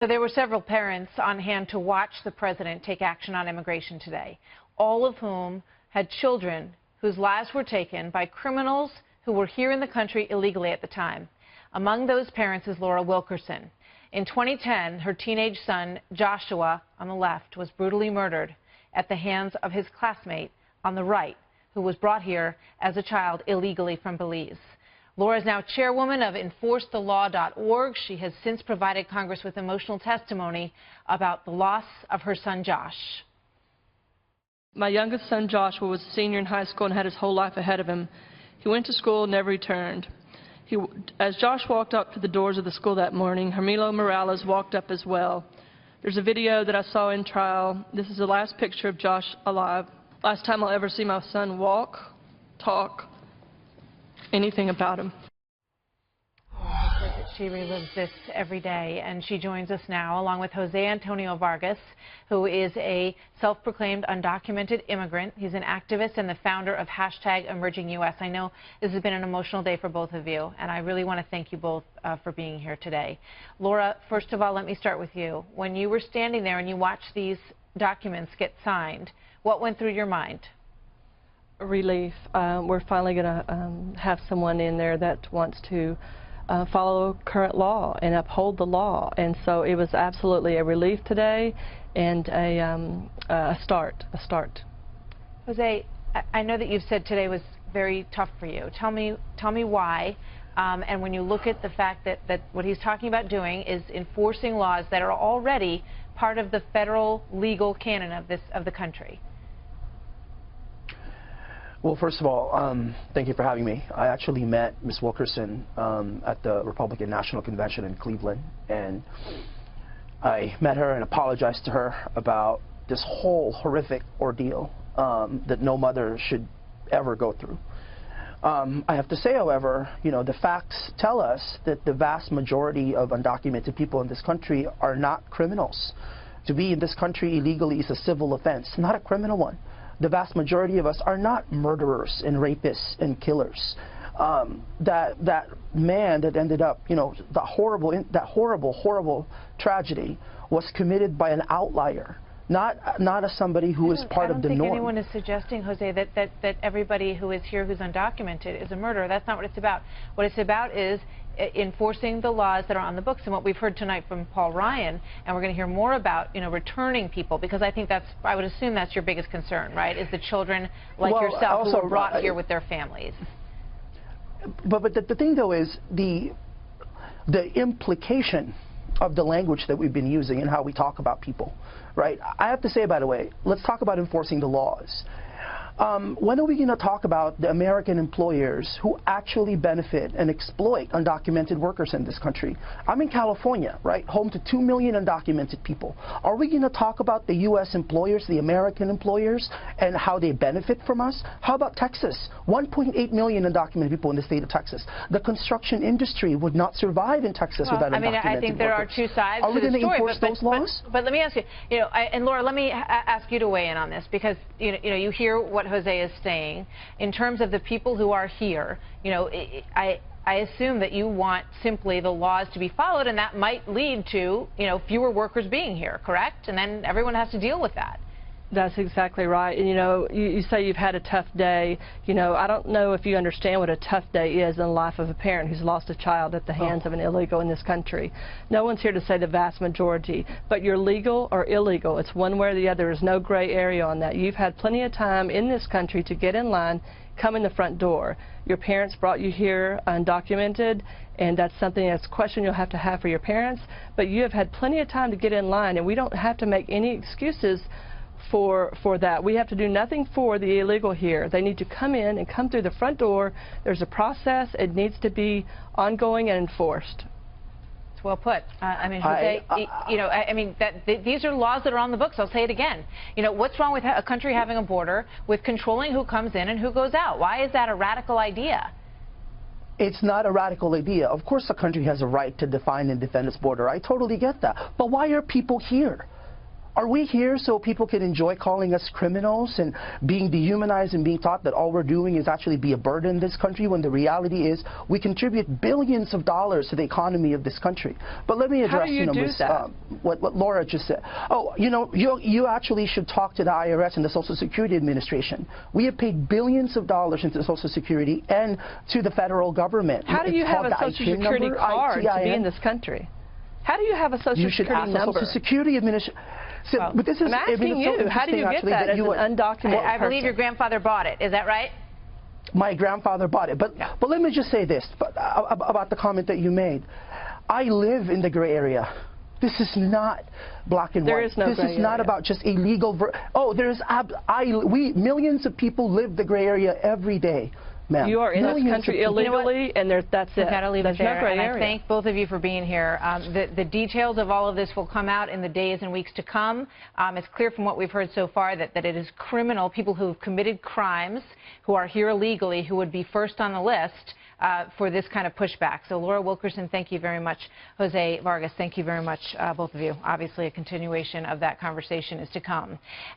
So there were several parents on hand to watch the president take action on immigration today, all of whom had children whose lives were taken by criminals who were here in the country illegally at the time. Among those parents is Laura Wilkerson. In 2010, her teenage son, Joshua, on the left, was brutally murdered at the hands of his classmate on the right, who was brought here as a child illegally from Belize. Laura is now chairwoman of EnforceTheLaw.org. She has since provided Congress with emotional testimony about the loss of her son, Josh. My youngest son, Joshua, was a senior in high school and had his whole life ahead of him. He went to school and never returned. As Josh walked up to the doors of the school that morning, Hermilo Morales walked up as well. There's a video that I saw in trial. This is the last picture of Josh alive. Last time I'll ever see my son walk, talk, anything about him. She relives this every day, and she joins us now along with Jose Antonio Vargas, who is a self-proclaimed undocumented immigrant. He's an activist and the founder of #EmergingUS. I know this has been an emotional day for both of you, and I really want to thank you both for being here today. Laura, first of all, let me start with you. When you were standing there and you watched these documents get signed, what went through your mind? Relief. We're finally going to have someone in there that wants to follow current law and uphold the law. And so it was absolutely a relief today and a start. Jose, I know that you've said today was very tough for you. Tell me why. And when you look at the fact that what he's talking about doing is enforcing laws that are already part of the federal legal canon of the country. Well, first of all, thank you for having me. I actually met Ms. Wilkerson at the Republican National Convention in Cleveland, and I met her and apologized to her about this whole horrific ordeal that no mother should ever go through. I have to say, however, you know, the facts tell us that the vast majority of undocumented people in this country are not criminals. To be in this country illegally is a civil offense, not a criminal one. The vast majority of us are not murderers and rapists and killers. That man that ended up, you know, that horrible tragedy was committed by an outlier, not as somebody who is part of the norm. I don't think anyone is suggesting, Jose, that everybody who is here who's undocumented is a murderer. That's not what it's about. What it's about is enforcing the laws that are on the books, and what we've heard tonight from Paul Ryan, and we're going to hear more about, you know, returning people, because I think I would assume that's your biggest concern, right? Is the children like yourself who were brought here with their families. But the thing though is the implication of the language that we've been using and how we talk about people, right? I have to say, by the way, let's talk about enforcing the laws. When are we going to talk about the American employers who actually benefit and exploit undocumented workers in this country? I'm in California, right, home to 2 million undocumented people. Are we going to talk about the U.S. employers, the American employers, and how they benefit from us? How about Texas? 1.8 million undocumented people in the state of Texas. The construction industry would not survive in Texas without undocumented workers. I think there are two sides to the story. Are we going to enforce those laws? But let me ask you, and Laura, let me ask you to weigh in on this, because you hear what Jose is saying in terms of the people who are here. I assume that you want simply the laws to be followed, and that might lead to fewer workers being here, correct? And then everyone has to deal with that. That's exactly right. And you say you've had a tough day. I don't know if you understand what a tough day is in the life of a parent who's lost a child at the hands of an illegal in this country. No one's here to say the vast majority, but you're legal or illegal. It's one way or the other. There's no gray area on that. You've had plenty of time in this country to get in line, come in the front door. Your parents brought you here undocumented, and that's something that's a question you'll have to have for your parents, but you have had plenty of time to get in line, and we don't have to make any excuses for that. We have to do nothing for the illegal here. They need to come in and come through the front door. There's a process. It needs to be ongoing and enforced. It's well put. I mean, Jose, these are laws that are on the books. I'll say it again. What's wrong with a country having a border, with controlling who comes in and who goes out? Why is that a radical idea? It's not a radical idea. Of course a country has a right to define and defend its border. I totally get that. But why are people here? Are we here so people can enjoy calling us criminals and being dehumanized and being taught that all we're doing is actually be a burden in this country, when the reality is we contribute billions of dollars to the economy of this country? But let me address, what Laura just said. Oh, you actually should talk to the IRS and the Social Security Administration. We have paid billions of dollars into Social Security and to the federal government. How do you have a Social Security card to be in this country? How do you have a Social Security number? Social Security Administration. So, well, but this is, I'm asking you, how do you get that as an undocumented I believe your grandfather bought it. Is that right? My grandfather bought it. But let me just say this about the comment that you made. I live in the gray area. This is not black and white. There is no this gray is not area. about just illegal. Millions of people live the gray area every day. You are in this country illegally, and that's it. We've got to leave it there. No gray and area. I thank both of you for being here. The details of all of this will come out in the days and weeks to come. It's clear from what we've heard so far that it is criminal, people who have committed crimes, who are here illegally, who would be first on the list for this kind of pushback. So Laura Wilkerson, thank you very much. Jose Vargas, thank you very much, both of you. Obviously, a continuation of that conversation is to come.